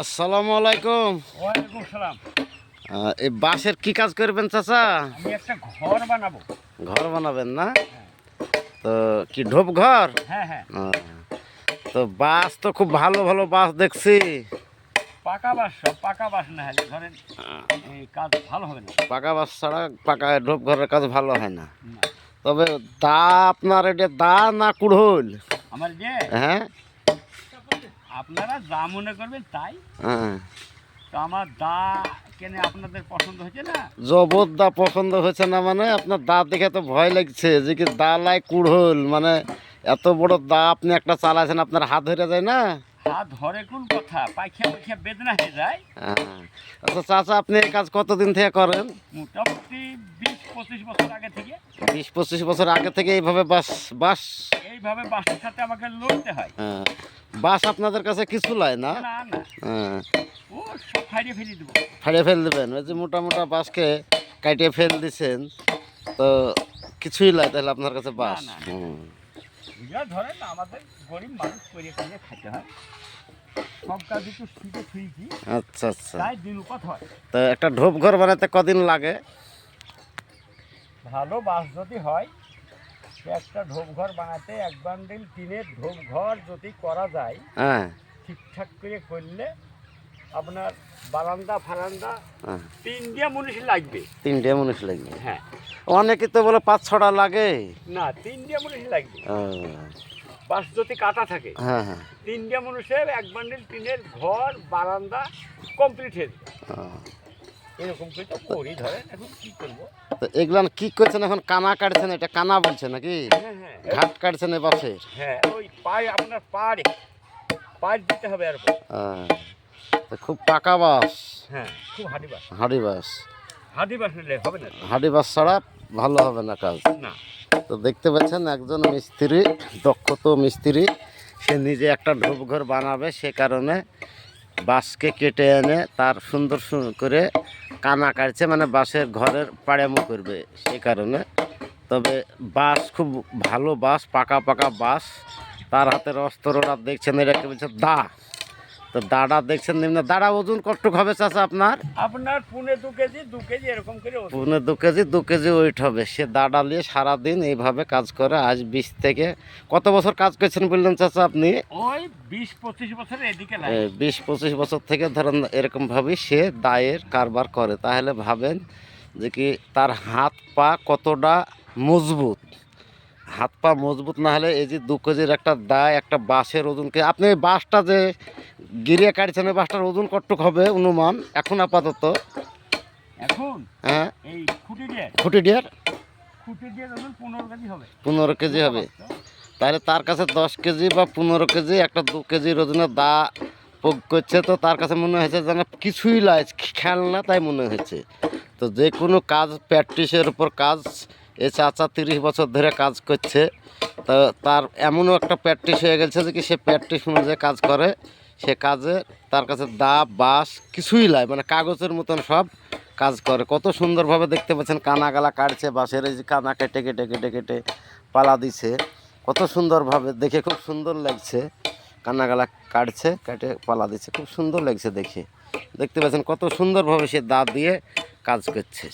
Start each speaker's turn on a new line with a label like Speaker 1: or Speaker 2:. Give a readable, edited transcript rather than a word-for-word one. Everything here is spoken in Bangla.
Speaker 1: আসসালামু আলাইকুম।
Speaker 2: ওয়ালাইকুম সালাম।
Speaker 1: এই বাঁশের কি কাজ করবেন চাচা?
Speaker 2: আমি একটা ঘর বানাবো।
Speaker 1: ঘর বানাবেন না?
Speaker 2: হ্যাঁ
Speaker 1: তো কি ঢোপ ঘর?
Speaker 2: হ্যাঁ হ্যাঁ।
Speaker 1: তো বাঁশ তো খুব ভালো ভালো বাঁশ দেখছি।
Speaker 2: পাকা বাঁশ, সব পাকা বাঁশ না হলে ধরেন এই কাজ ভালো হবে না।
Speaker 1: পাকা বাঁশ ছাড়া পাকা ঢোপ ঘরের কাজ ভালো হয় না।
Speaker 2: না।
Speaker 1: তবে দা আপনার এটা দা না কুড়োল?
Speaker 2: আমার যে
Speaker 1: হ্যাঁ
Speaker 2: আপনারা যা মনে করবেন তাই।
Speaker 1: হ্যাঁ,
Speaker 2: তো আমার দা কেনে আপনাদের পছন্দ হয়েছে না?
Speaker 1: জবর দা পছন্দ হয়েছে না মানে আপনার দা দেখে তো ভয় লাগছে যে কি দা লাই কুড়োল, মানে এত বড় দা আপনি একটা চালাচ্ছেন, আপনার হাত ধরে যায় না?
Speaker 2: হাত ধরে কোন কথা, পাইখা পাইখা বেদনা হয়ে যায়।
Speaker 1: হ্যাঁ। আচ্ছা চাচা, আপনি এই কাজ কতদিন থেকে করেন?
Speaker 2: মোটামুটি 20-25 বছর আগে থেকে
Speaker 1: 20-25 বছর আগে থেকে এইভাবে বাঁশ বাঁশ
Speaker 2: এইভাবে বাঁশের সাথে আমাকে লড়তে হয়।
Speaker 1: হ্যাঁ, বাঁশ আপনাদের কাছে কিছু লাই না?
Speaker 2: না না,
Speaker 1: হ্যাঁ,
Speaker 2: ও সব ফাইড়ে ফেলে দেবো।
Speaker 1: ফাড়িয়ে ফেল দেবেন? ওই যে মোটা মোটা বাঁশকে কাটিয়ে ফেল দিছেন, তো কিছুই লাই তাহলে আপনার কাছে বাঁশ?
Speaker 2: না, না।
Speaker 1: হুম।
Speaker 2: এগুলো ধরেন আমাদের গরিব মানুষ করে করে খেতে হয়, সব কাজ একটু শিখে থুইছি,
Speaker 1: আচ্ছা আচ্ছা।
Speaker 2: তাই দিন উপাত হয়।
Speaker 1: তো একটা ঢোপ ঘর বানাতে কদিন লাগে?
Speaker 2: ভালো বাস যদি হয়, একটা ঢোপ ঘর বানাতে 1 বান্ডিল টিনের ঢোপ ঘর যদি করা যায়
Speaker 1: হ্যাঁ
Speaker 2: ঠিকঠাক করে করলে আপনার বারান্দা ফারান্দা
Speaker 1: হ্যাঁ,
Speaker 2: 3 মুনিশ লাগবে।
Speaker 1: 3টে মানুষ লাগবে?
Speaker 2: হ্যাঁ
Speaker 1: অনেকে তো বলে 5-6টা লাগে।
Speaker 2: না, 3 মুনিশ লাগবে।
Speaker 1: ও,
Speaker 2: বাস যদি কাটা থাকে
Speaker 1: হ্যাঁ হ্যাঁ।
Speaker 2: 3 মুনিশের 1 বান্ডিল টিনের ঘর বারান্দা কমপ্লিট হয়ে যাবে।
Speaker 1: ও,
Speaker 2: এরকম করে তো করি, ধরেন এখন কি করবো।
Speaker 1: তো এগুলান কি করছেন এখন? কানা কাটছেন? এটা কানা বলছে নাকি?
Speaker 2: হ্যাঁ হ্যাঁ
Speaker 1: ঘাট কাটছেন এ বাঁশের?
Speaker 2: হ্যাঁ, ওই পায়ে আপনার পাড় দিতে হবে আর
Speaker 1: তো খুব পাকা বাঁশ?
Speaker 2: হ্যাঁ, খুব হাঁড়ি বাস।
Speaker 1: হাঁড়ি বাঁশ?
Speaker 2: হাঁড়ি বাস নিলে হবে না।
Speaker 1: হাঁড়ি বাঁশ ছাড়া ভালো হবে না কাজ।
Speaker 2: না,
Speaker 1: তো দেখতে পাচ্ছেন একজন মিস্ত্রি, দক্ষ মিস্ত্রি, সে নিজে একটা ঢোপ ঘর বানাবে, সে কারণে বাঁশকে কেটে এনে তার সুন্দর করে কানা কাটছে, মানে বাঁশের ঘরের পাড়ামো করবে সেই কারণে। তবে বাঁশ খুব ভালো বাঁশ, পাকা পাকা বাঁশ। তার হাতের অস্ত্রটা দেখছেন, এটাকে বলছে দা। তো দাড়া দেখছেন নিম্ন, দাড়া ওজন কতটুক হবে চাচা আপনার?
Speaker 2: আপনার 2.5 কেজি এরকম করে ওজন।
Speaker 1: 2 কেজি ওয়েট হবে। সে দাড়া নিয়ে সারাদিন এইভাবে কাজ করে। আজ 20 থেকে কত বছর কাজ করছেন বললেন চাচা আপনি?
Speaker 2: ওই 20-25 বছরের এদিকে লাগে।
Speaker 1: 20-25 বছর থেকে ধরেন এরকমভাবেই সে দায়ের কারবার করে। তাহলে ভাবেন যে কি তার হাত পা কতটা মজবুত। হাত পা মজবুত না হলে এই যে 2 কেজির একটা দায়, একটা বাঁশের ওজনকে আপনি বাঁশটা যে গিরিয়ে কাটছেন, ওই বাঁশটার ওজন কতটুক হবে অনুমান এখন আপাতত?
Speaker 2: এখন
Speaker 1: হ্যাঁ,
Speaker 2: এই খুঁটি দিয়ে ওজন 15 কেজি হবে।
Speaker 1: 15 কেজি হবে। তাহলে তার কাছে 10 কেজি বা 15 কেজি একটা 2 কেজির ওজনের দা পোগ করছে, তো তার কাছে মনে হয়েছে যেন কিছুই লাই খেলনা তাই মনে হয়েছে। তো যে কোনো কাজ প্র্যাকটিসের উপর কাজ, এ চাচা 30 বছর ধরে কাজ করছে। তো তার এমনও একটা প্র্যাকটিস হয়ে গেছে যে কি সে প্র্যাকটিস অনুযায়ী কাজ করে। সে কাজে তার কাছে দা বাঁশ কিছুই লাই, মানে কাগজের মতন সব কাজ করে। কত সুন্দরভাবে দেখতে পাচ্ছেন কানা গালা কাটছে বাঁশের, এই যে কানা কেটে কেটে কেটে কেটে পালা দিছে, কত সুন্দরভাবে দেখে খুব সুন্দর লাগছে। কান্নাগালা কাটছে, কাটে পালা দিচ্ছে, খুব সুন্দর লাগছে দেখে। দেখতে পাচ্ছেন কত সুন্দরভাবে সে দাঁত দিয়ে কাজ করছে।